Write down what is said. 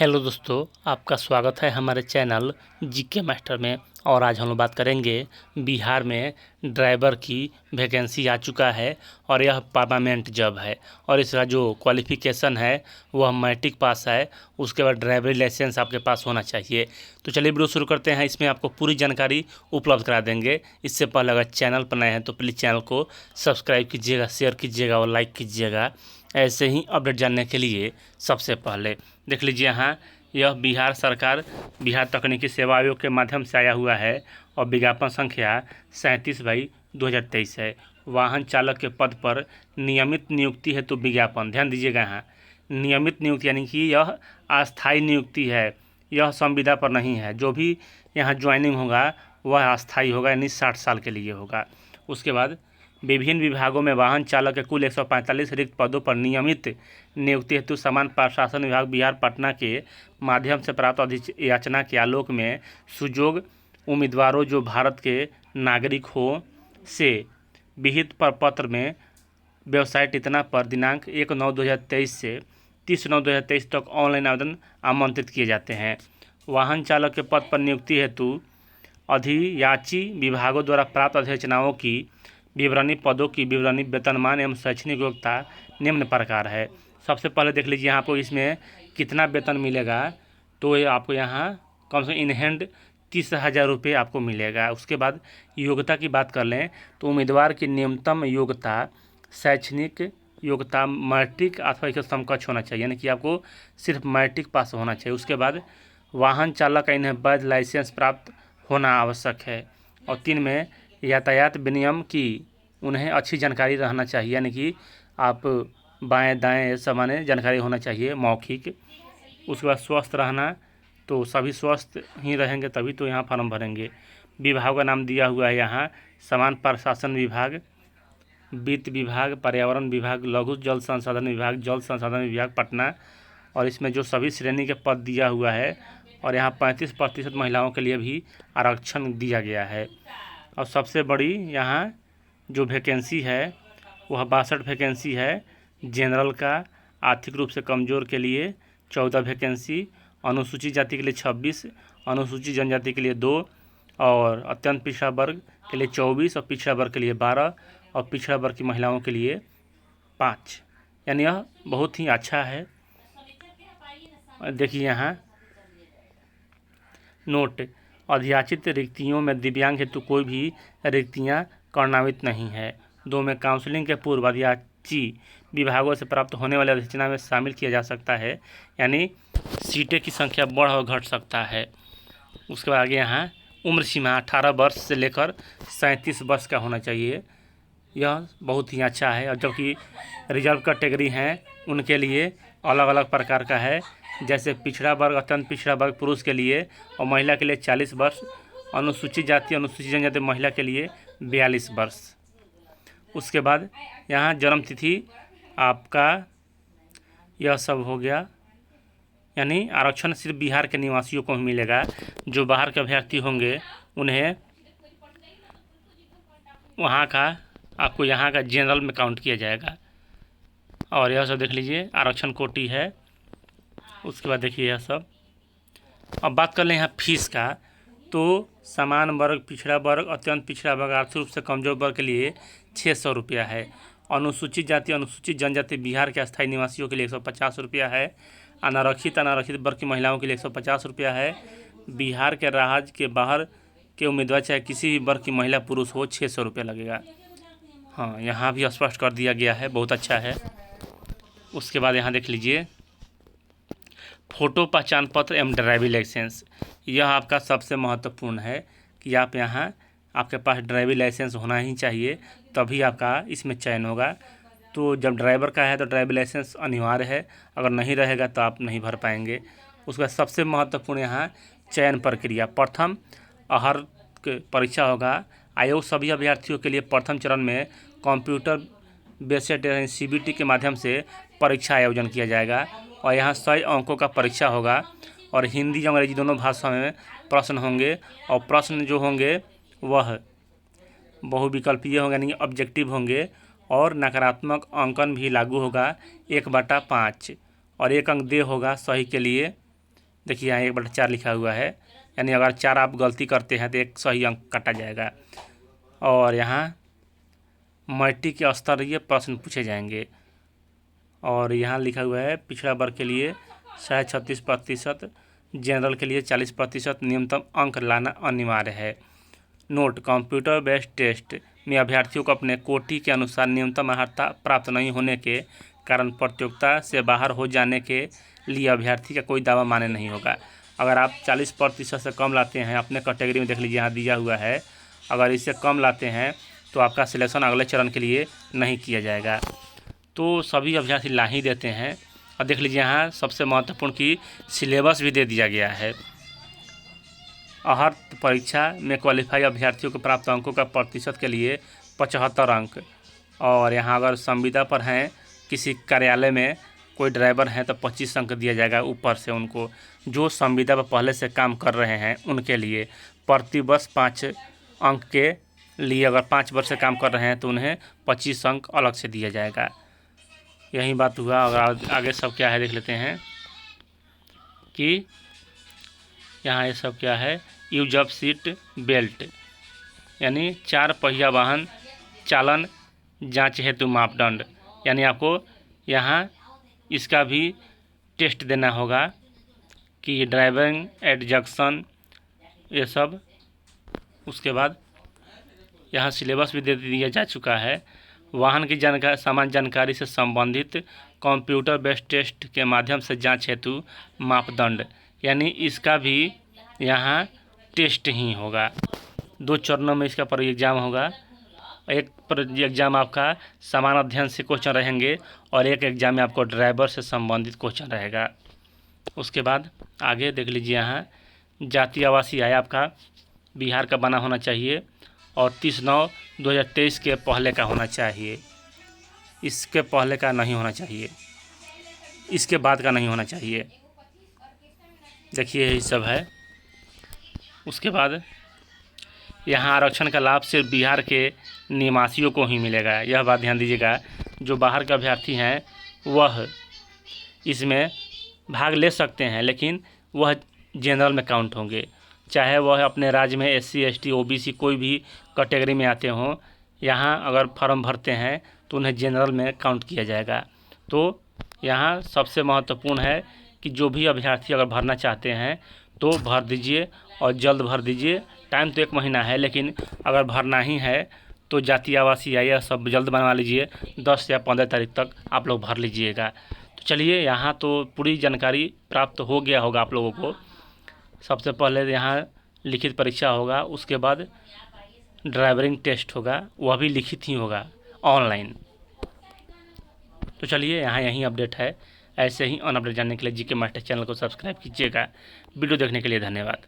Hello दोस्तों, आपका स्वागत है हमारे चैनल जीके मास्टर में। और आज हम लोग बात करेंगे बिहार में ड्राइवर की वैकेंसी आ चुका है और यह परमानेंट जॉब है। और इसका जो क्वालिफ़िकेशन है वह मैट्रिक पास है। उसके बाद ड्राइवरी लाइसेंस आपके पास होना चाहिए। तो चलिए वीडियो शुरू करते हैं। इसमें आपको पूरी जानकारी उपलब्ध करा देंगे। इससे पहले अगर चैनल पर नए हैं तो प्लीज़ चैनल को सब्सक्राइब कीजिएगा, शेयर कीजिएगा और लाइक कीजिएगा। ऐसे ही अपडेट जानने के लिए सबसे पहले देख लीजिए यहाँ यह बिहार सरकार बिहार तकनीकी सेवा आयोग के माध्यम से आया हुआ है और विज्ञापन संख्या 37/2023 है। वाहन चालक के पद पर नियमित नियुक्ति है। तो विज्ञापन ध्यान दीजिएगा, यहाँ नियमित नियुक्ति यानी कि यह अस्थायी नियुक्ति है, यह संविदा पर नहीं है। जो भी यहाँ ज्वाइनिंग होगा वह अस्थायी होगा, यानी 60 साल के लिए होगा। उसके बाद विभिन्न विभागों में वाहन चालक के कुल 145 रिक्त पदों पर नियमित नियुक्ति हेतु सामान्य प्रशासन विभाग बिहार पटना के माध्यम से प्राप्त अधियाचना के आलोक में सुयोग्य उम्मीदवारों जो भारत के नागरिक हो से विहित प्रपत्र में वेबसाइट इतना पर दिनांक 1/9/2023 से 30/9/2023 तक ऑनलाइन आवेदन आमंत्रित किए जाते हैं। वाहन चालक के पद पर नियुक्ति हेतु अधियाची विभागों द्वारा प्राप्त अधियाचनाओं की विवरणी, पदों की विवरणी, वेतनमान एवं शैक्षणिक योग्यता निम्न प्रकार है। सबसे पहले देख लीजिए यहाँ आपको इसमें कितना वेतन मिलेगा। तो ये आपको यहाँ कम से कम इन हैंड 30,000 रुपये आपको मिलेगा। उसके बाद योग्यता की बात कर लें तो उम्मीदवार की न्यूनतम योग्यता शैक्षणिक योग्यता मैट्रिक अथवा इसके समकक्ष होना चाहिए, यानी कि आपको सिर्फ मैट्रिक पास होना चाहिए। उसके बाद वाहन चालक का इन्हें वैध लाइसेंस प्राप्त होना आवश्यक है। और 3 में यातायात विनियम की उन्हें अच्छी जानकारी रहना चाहिए, यानी कि आप बाएं दाएं सामान्य जानकारी होना चाहिए, मौखिक। उसके बाद स्वस्थ रहना, तो सभी स्वस्थ ही रहेंगे तभी तो यहाँ फॉर्म भरेंगे। विभाग का नाम दिया हुआ है यहाँ सामान्य प्रशासन विभाग, वित्त विभाग, पर्यावरण विभाग, लघु जल संसाधन विभाग, जल संसाधन विभाग पटना। और इसमें जो सभी श्रेणी के पद दिया हुआ है और यहाँ 35% महिलाओं के लिए भी आरक्षण दिया गया है। और सबसे बड़ी यहाँ जो वैकेंसी है वह 62 वैकेंसी है। जनरल का आर्थिक रूप से कमज़ोर के लिए 14 वैकेंसी, अनुसूचित जाति के लिए 26, अनुसूचित जनजाति के लिए 2 और अत्यंत पिछड़ा वर्ग के लिए 24 और पिछड़ा वर्ग के लिए 12 और पिछड़ा वर्ग की महिलाओं के लिए 5। यानी यह बहुत ही अच्छा है। देखिए यहाँ नोट, अधियाचित रिक्तियों में दिव्यांग हेतु कोई भी रिक्तियां कर्णावित नहीं है। 2 में काउंसलिंग के पूर्व अधियाची विभागों से प्राप्त होने वाले अधिसूचना में शामिल किया जा सकता है, यानी सीटें की संख्या बढ़ और घट सकता है। उसके बाद आगे यहाँ उम्र सीमा 18 वर्ष से लेकर 37 वर्ष का होना चाहिए, यह बहुत ही अच्छा है। और जबकि रिजर्व कैटेगरी हैं उनके लिए अलग अलग प्रकार का है, जैसे पिछड़ा वर्ग, अत्यंत पिछड़ा वर्ग पुरुष के लिए और महिला के लिए 40 वर्ष, अनुसूचित जाति, अनुसूचित जनजाति महिला के लिए 42 वर्ष। उसके बाद यहाँ जन्म तिथि आपका यह सब हो गया, यानी आरक्षण सिर्फ बिहार के निवासियों को ही मिलेगा। जो बाहर के अभ्यर्थी होंगे उन्हें वहाँ का आपको यहाँ का जनरल में काउंट किया जाएगा। और यह सब देख लीजिए आरक्षण कोटि है। उसके बाद देखिए यह सब। अब बात कर लें यहाँ फीस का, तो समान वर्ग, पिछड़ा वर्ग, अत्यंत पिछड़ा वर्ग, आर्थिक रूप से कमजोर वर्ग के लिए 600 रुपया है। अनुसूचित जाति, अनुसूचित जनजाति बिहार के अस्थायी निवासियों के लिए 150 रुपया है। अनारक्षित वर्ग की महिलाओं के लिए 150 रुपया है। बिहार के राज्य के बाहर के उम्मीदवार चाहे किसी भी वर्ग की महिला पुरुष हो 600 रुपया लगेगा। हाँ, यहाँ भी स्पष्ट कर दिया गया है, बहुत अच्छा है। उसके बाद यहाँ देख लीजिए फ़ोटो पहचान पत्र एवं ड्राइविंग लाइसेंस, यह आपका सबसे महत्वपूर्ण है कि आप यहाँ आपके पास ड्राइविंग लाइसेंस होना ही चाहिए, तभी आपका इसमें चयन होगा। तो जब ड्राइवर का है तो ड्राइविंग लाइसेंस अनिवार्य है, अगर नहीं रहेगा तो आप नहीं भर पाएंगे। उसका सबसे महत्वपूर्ण यहाँ चयन प्रक्रिया, प्रथम अहर परीक्षा होगा। आयोग सभी अभ्यर्थियों के लिए प्रथम चरण में कंप्यूटर बेस्ड CBT के माध्यम से परीक्षा आयोजन किया जाएगा और यहाँ 100 अंकों का परीक्षा होगा और हिंदी अंग्रेजी दोनों भाषा में प्रश्न होंगे। और प्रश्न जो होंगे वह बहुविकल्पीय होंगे, यानी ऑब्जेक्टिव होंगे और नकारात्मक अंकन भी लागू होगा 1/5 और 1 अंक दे होगा सही के लिए देखिए यहाँ 1/4 लिखा हुआ है, यानी अगर 4 आप गलती करते हैं तो 1 सही अंक काटा जाएगा। और यहाँ मैट्रिक के स्तरीय प्रश्न पूछे जाएंगे। और यहाँ लिखा हुआ है पिछड़ा वर्ग के लिए 36%, जनरल के लिए 40% न्यूनतम अंक लाना अनिवार्य है। नोट: कंप्यूटर बेस्ड टेस्ट में अभ्यर्थियों को अपने कोटि के अनुसार न्यूनतम अर्हता प्राप्त नहीं होने के कारण प्रतियोगिता से बाहर हो जाने के लिए अभ्यर्थी का कोई दावा मान्य नहीं होगा। अगर आप 40% से कम लाते हैं अपने कैटेगरी में, देख लीजिए यहाँ दिया हुआ है, अगर इससे कम लाते हैं तो आपका सिलेक्शन अगले चरण के लिए नहीं किया जाएगा। तो सभी अभ्यर्थी ला ही देते हैं। और देख लीजिए यहाँ सबसे महत्वपूर्ण कि सिलेबस भी दे दिया गया है। अर्हता परीक्षा में क्वालिफाई अभ्यर्थियों को प्राप्त अंकों का प्रतिशत के लिए 75 अंक। और यहाँ अगर संविदा पर हैं, किसी कार्यालय में कोई ड्राइवर हैं तो 25 अंक दिया जाएगा ऊपर से उनको। जो संविदा पर पहले से काम कर रहे हैं उनके लिए प्रति वर्ष 5 अंक के लिए, अगर 5 वर्ष से काम कर रहे हैं तो उन्हें 25 अंक अलग से दिया जाएगा। यही बात हुआ। अगर आगे सब क्या है देख लेते हैं कि यहाँ ये सब क्या है। यूज ऑफ सीट बेल्ट, यानी 4 पहिया वाहन चालन जांच हेतु मापदंड, यानी आपको यहाँ इसका भी टेस्ट देना होगा कि ड्राइविंग एडजक्शन ये सब। उसके बाद यहाँ सिलेबस भी दे दिया जा चुका है। वाहन की सामान्य जानकारी से संबंधित कंप्यूटर बेस्ड टेस्ट के माध्यम से जांच हेतु मापदंड, यानी इसका भी यहाँ टेस्ट ही होगा। 2 चरणों में इसका पर एग्ज़ाम होगा। एक पर एग्ज़ाम आपका समान अध्ययन से क्वेश्चन रहेंगे और एक एग्ज़ाम में आपको ड्राइवर से संबंधित क्वेश्चन रहेगा। उसके बाद आगे देख लीजिए यहाँ जातीय आवासीय आय आपका बिहार का बना होना चाहिए और 30/9/2023 के पहले का होना चाहिए। इसके पहले का नहीं होना चाहिए, इसके बाद का नहीं होना चाहिए। देखिए यही सब है। उसके बाद यहाँ आरक्षण का लाभ सिर्फ बिहार के निवासियों को ही मिलेगा। यह बात ध्यान दीजिएगा, जो बाहर के अभ्यर्थी हैं वह इसमें भाग ले सकते हैं, लेकिन वह जनरल में काउंट होंगे। चाहे वह अपने राज्य में SC ST OBC कोई भी कैटेगरी में आते हों, यहाँ अगर फॉर्म भरते हैं तो उन्हें जनरल में काउंट किया जाएगा। तो यहाँ सबसे महत्वपूर्ण है कि जो भी अभ्यर्थी अगर भरना चाहते हैं तो भर दीजिए और जल्द भर दीजिए। टाइम तो 1 महीना है, लेकिन अगर भरना ही है तो जातीय आवासीय आय सब जल्द बनवा लीजिए। 10 या 15 तारीख तक आप लोग भर लीजिएगा। तो चलिए यहाँ तो पूरी जानकारी प्राप्त हो गया होगा आप लोगों को। सबसे पहले यहाँ लिखित परीक्षा होगा, उसके बाद ड्राइवरिंग टेस्ट होगा, वह भी लिखित ही होगा ऑनलाइन। तो चलिए यहाँ यही अपडेट है। ऐसे ही ऑन अपडेट जानने के लिए GK मास्टर चैनल को सब्सक्राइब कीजिएगा। वीडियो देखने के लिए धन्यवाद।